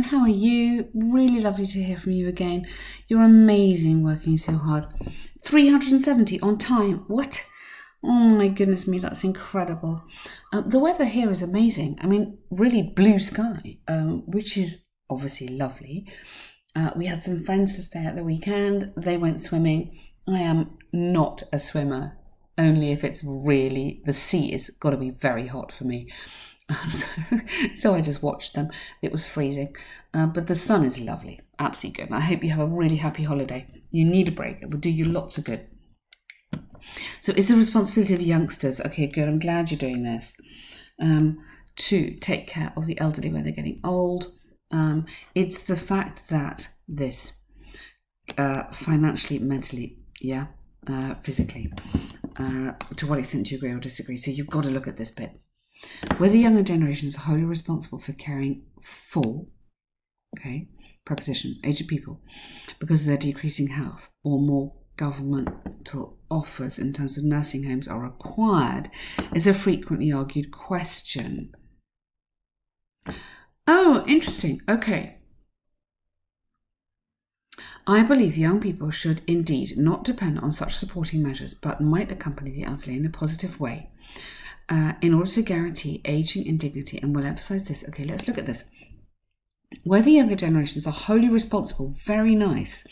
Marlene, how are you? Really lovely to hear from you again. You're amazing, working so hard. 370 on time. What? Oh my goodness me, that's incredible. The weather here is amazing. I mean, really blue sky, which is obviously lovely. We had some friends to stay at the weekend. They went swimming. I am not a swimmer, only if it's really, the sea has got to be very hot for me. So I just watched them. It was freezing, but the sun is lovely, absolutely good. And I hope you have a really happy holiday. You need a break. It will do you lots of good. So it's the responsibility of youngsters. Okay, good. I'm glad you're doing this. To take care of the elderly when they're getting old. It's the fact that this financially, mentally, yeah, physically, to what extent do you agree or disagree? So you've got to look at this bit. Whether younger generations are wholly responsible for caring for, okay, preposition, aged people, because of their decreasing health, or more governmental offers in terms of nursing homes are required, is a frequently argued question. Oh, interesting. Okay. I believe young people should indeed not depend on such supporting measures, but might accompany the elderly in a positive way. In order to guarantee aging in dignity, and we'll emphasize this. Okay, let's look at this. Whether younger generations are wholly responsible, very nice,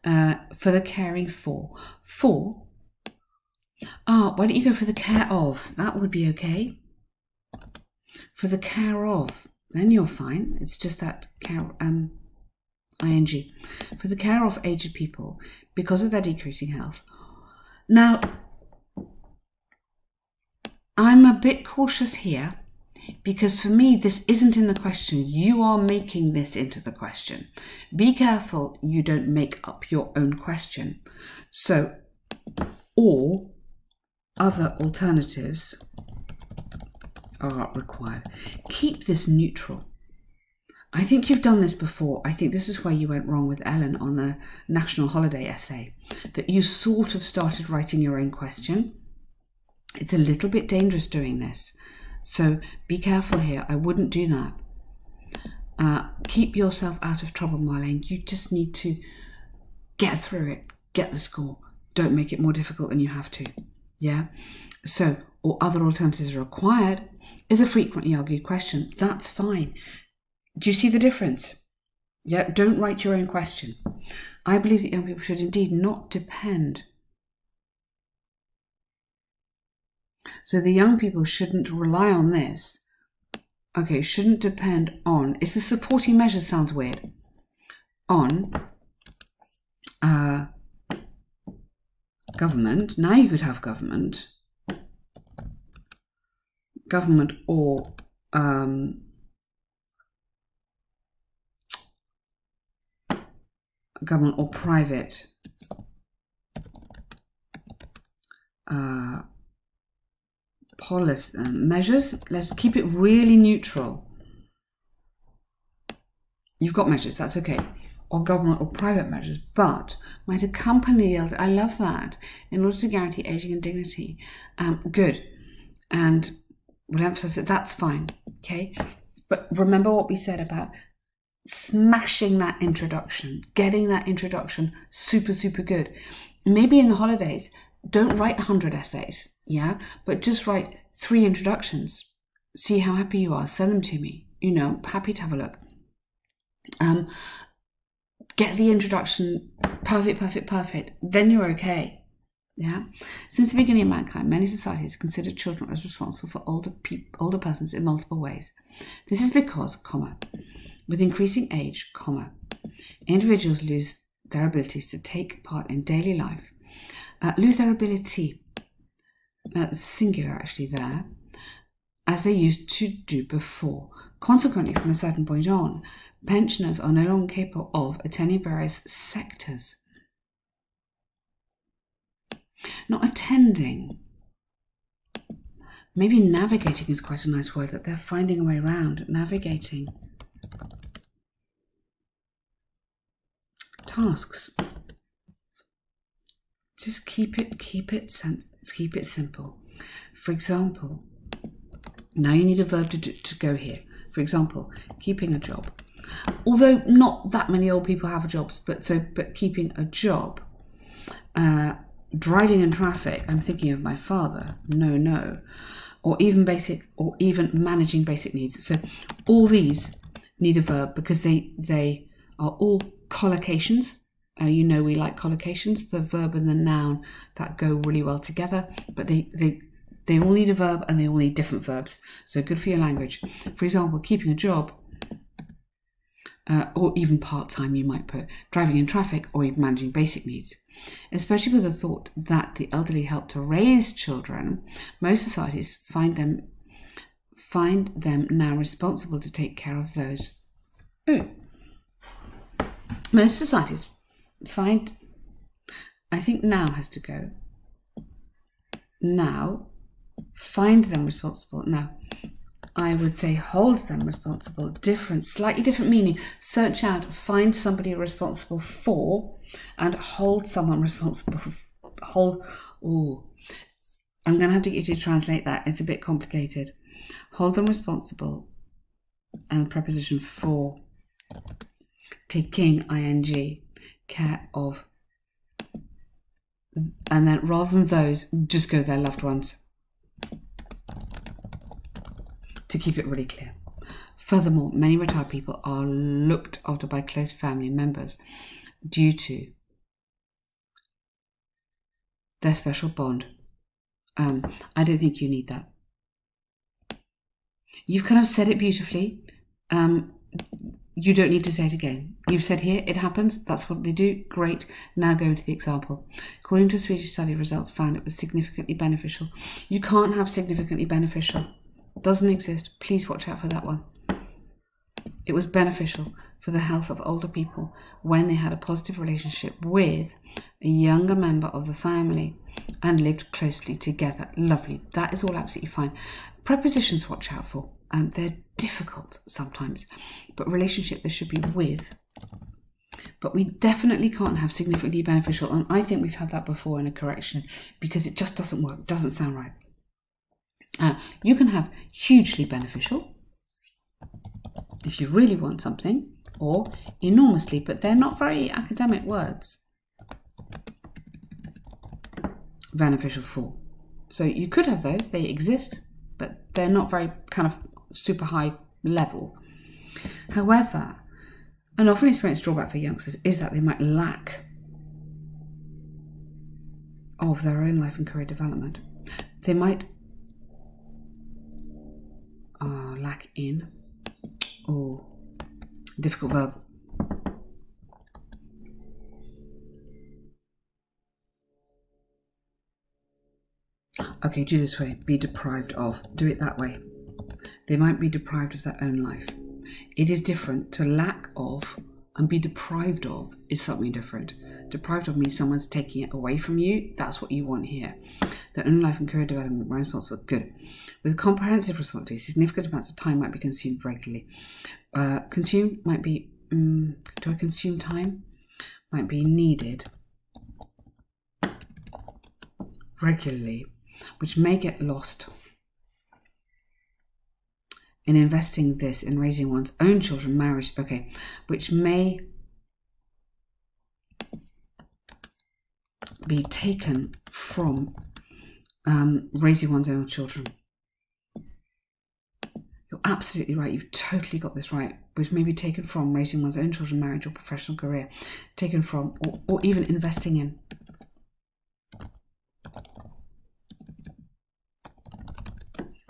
for the caring for. Why don't you go for the care of? That would be okay. For the care of, then you're fine. It's just that care, ing. For the care of aged people because of their decreasing health. Now, I'm a bit cautious here because for me, this isn't in the question. You are making this into the question. Be careful you don't make up your own question. So, or other alternatives are required. Keep this neutral. I think you've done this before. I think this is where you went wrong with Ellen on the national holiday essay, that you sort of started writing your own question. It's a little bit dangerous doing this. So be careful here. I wouldn't do that. Keep yourself out of trouble, Marlene. You just need to get through it. Get the score. Don't make it more difficult than you have to. Yeah? So, or other alternatives are required is a frequently argued question. That's fine. Do you see the difference? Yeah, don't write your own question. I believe that young people should indeed not depend. So the young people shouldn't rely on this. Okay, shouldn't depend on. It's the supporting measures sounds weird. On government. Now you could have government. Government or government or private policy measures. Let's keep it really neutral. You've got measures, that's okay. Or government or private measures, but might accompany the elderly. I love that. In order to guarantee aging and dignity. Good. And we'll emphasize that that's fine. Okay. But remember what we said about smashing that introduction, getting that introduction super, super good. Maybe in the holidays, don't write 100 essays, yeah, but just write 3 introductions. See how happy you are. Send them to me. You know, happy to have a look. Get the introduction perfect. Then you're okay. Yeah. Since the beginning of mankind, many societies consider children as responsible for older persons in multiple ways. This is because, comma, with increasing age, comma, individuals lose their abilities to take part in daily life, lose their ability, singular actually there, as they used to do before. Consequently, from a certain point on, pensioners are no longer capable of attending various sectors. Not attending. Maybe navigating is quite a nice word, that they're finding a way around. Navigating. Tasks. Just keep it simple. For example, now you need a verb to go here. For example, keeping a job. Although not that many old people have jobs, but keeping a job, driving in traffic, I'm thinking of my father, no, or even managing basic needs. So all these need a verb because they are all collocations. You know we like collocations, the verb and the noun that go really well together, but they all need a verb and they all need different verbs. So good for your language. For example, keeping a job, or even part-time you might put, driving in traffic, or even managing basic needs. Especially with the thought that the elderly help to raise children, most societies find them now responsible to take care of those. Most societies find, I think now has to go. Now, find them responsible. Now, I would say hold them responsible. Different, slightly different meaning. Search out, find somebody responsible for, and hold someone responsible for. I'm going to have to get you to translate that. It's a bit complicated. Hold them responsible, and preposition for. Taking, ing, care of. And then rather than those, just go their loved ones. To keep it really clear. Furthermore, many retired people are looked after by close family members due to their special bond. I don't think you need that. You've kind of said it beautifully. You don't need to say it again. You've said here, it happens. That's what they do. Great. Now go into the example. According to a Swedish study, results found it was significantly beneficial. You can't have significantly beneficial. Doesn't exist. Please watch out for that one. It was beneficial for the health of older people when they had a positive relationship with a younger member of the family and lived closely together. Lovely. That is all absolutely fine. Prepositions watch out for. They're difficult sometimes, but relationship there should be with. But we definitely can't have significantly beneficial, and I think we've had that before in a correction because it just doesn't work, doesn't sound right. You can have hugely beneficial if you really want something, or enormously, but they're not very academic words. Beneficial for. So you could have those, they exist, but they're not very kind of super high level. However, an often experienced drawback for youngsters is that they might lack of their own life and career development. They might lack in, or difficult verb. Okay, do this way. Be deprived of. Do it that way. They might be deprived of their own life. It is different to lack of, and be deprived of is something different. Deprived of means someone's taking it away from you. That's what you want here. Their own life and career development were responsible. Good. With comprehensive responsibility, significant amounts of time might be consumed regularly. Consumed might be, do I consume time? Might be needed regularly, which may get lost in investing this in raising one's own children, marriage, okay, which may be taken from raising one's own children. You're absolutely right. You've totally got this right. Which may be taken from raising one's own children, marriage, or professional career. Taken from, or even investing in.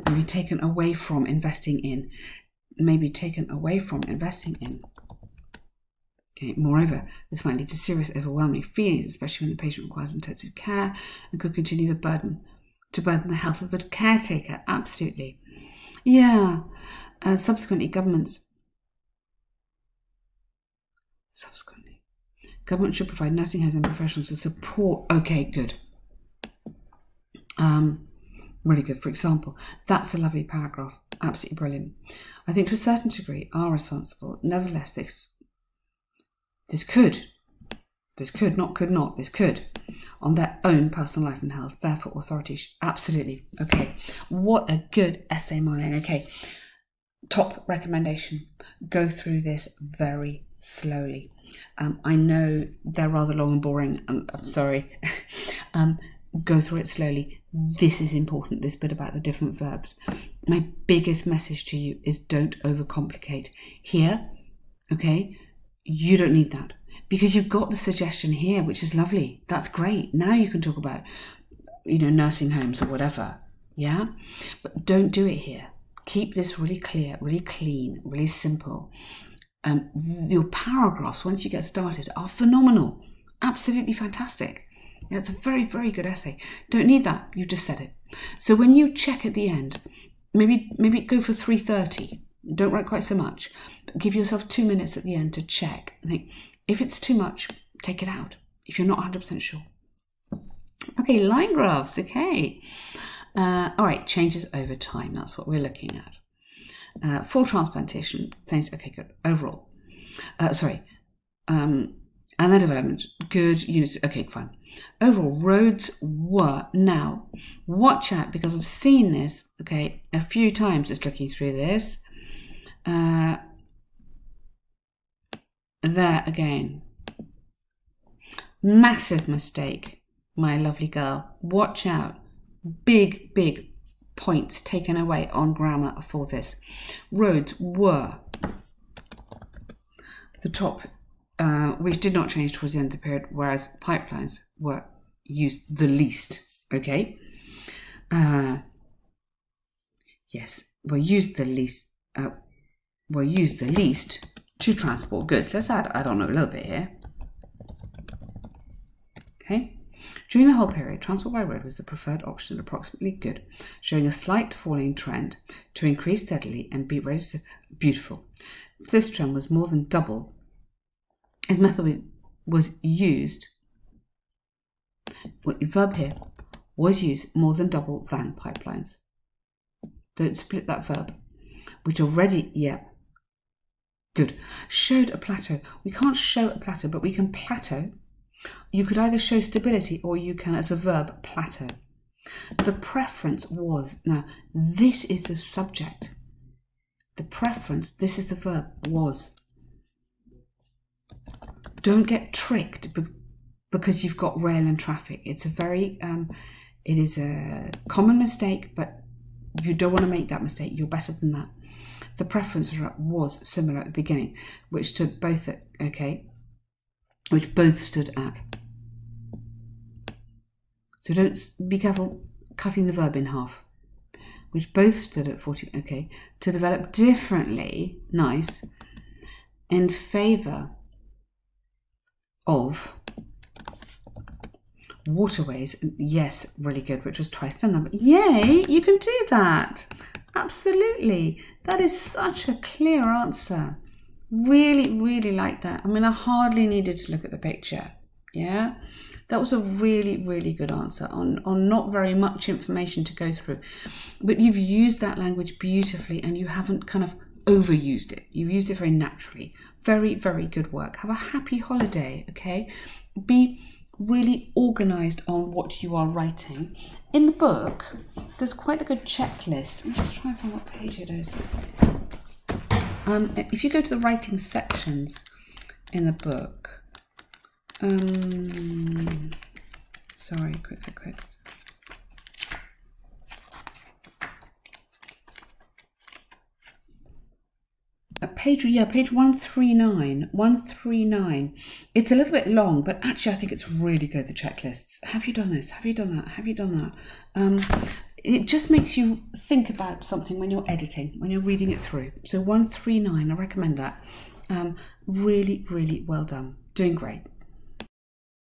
Maybe taken away from investing in. Maybe taken away from investing in. Okay. Moreover, this might lead to serious, overwhelming feelings, especially when the patient requires intensive care, and could continue to burden the health of the caretaker. Absolutely. Yeah. Subsequently, government should provide nursing homes and professionals to support. Okay, good. Really good. For example, that's a lovely paragraph. Absolutely brilliant. I think to a certain degree are responsible. Nevertheless, this could, on their own personal life and health. Therefore, authorities, absolutely. Okay. What a good essay, Marlene. Okay. top recommendation, go through this very slowly. I know they're rather long and boring, I'm sorry. Go through it slowly. This is important, this bit about the different verbs. My biggest message to you is don't overcomplicate. Here, okay, you don't need that because you've got the suggestion here, which is lovely. That's great. Now you can talk about, you know, nursing homes or whatever, yeah? But don't do it here. Keep this really clear, really clean, really simple. Your paragraphs, once you get started, are phenomenal. Absolutely fantastic. It's a very, very good essay. Don't need that. You just said it. So when you check at the end, maybe go for 3:30. Don't write quite so much. But give yourself 2 minutes at the end to check. I think if it's too much, take it out. If you're not 100% sure. Okay, line graphs. Okay. All right, changes over time. That's what we're looking at. Full transplantation things. Okay, good. Overall. And their development. Good units. Okay, fine. Overall, roads were. Now, watch out because I've seen this, okay, a few times just looking through this. There again. Massive mistake, my lovely girl. Watch out. Big, big points taken away on grammar for this. Roads were the top, which did not change towards the end of the period, whereas pipelines were used the least. Okay. Yes, were used the least. Were used the least to transport goods. Let's add on a little bit here. Okay. During the whole period, transport by road was the preferred option, approximately good, showing a slight falling trend to increase steadily and be registered. Beautiful. This trend was more than double. His method was used. What verb here was used more than double than pipelines. Don't split that verb. Which already, yeah. Good. Showed a plateau. We can't show a plateau, but we can plateau. You could either show stability or you can, as a verb, plateau. The preference was, now this is the subject. The preference, this is the verb, was. Don't get tricked because you've got rail and traffic. It's a very, it is a common mistake, but you don't want to make that mistake. You're better than that. The preference was similar at the beginning, which stood both at, okay, which both stood at. So don't be careful cutting the verb in half. Which both stood at 40, okay, to develop differently, nice, in favour of waterways, yes, really good, which was twice the number. Yay, you can do that. Absolutely. That is such a clear answer. Really, really like that. I mean, I hardly needed to look at the picture. Yeah, that was a really, really good answer on not very much information to go through. But you've used that language beautifully and you haven't kind of overused it. You've used it very naturally. Very, very good work. Have a happy holiday, okay? Be really organised on what you are writing. In the book, there's quite a good checklist. I'm just trying to find what page it is. If you go to the writing sections in the book, sorry, quick. Page 139. 139. It's a little bit long, but actually I think it's really good, the checklists. Have you done this? Have you done that? Have you done that? It just makes you think about something when you're editing, when you're reading it through. So 139, I recommend that. Really, really well done. Doing great.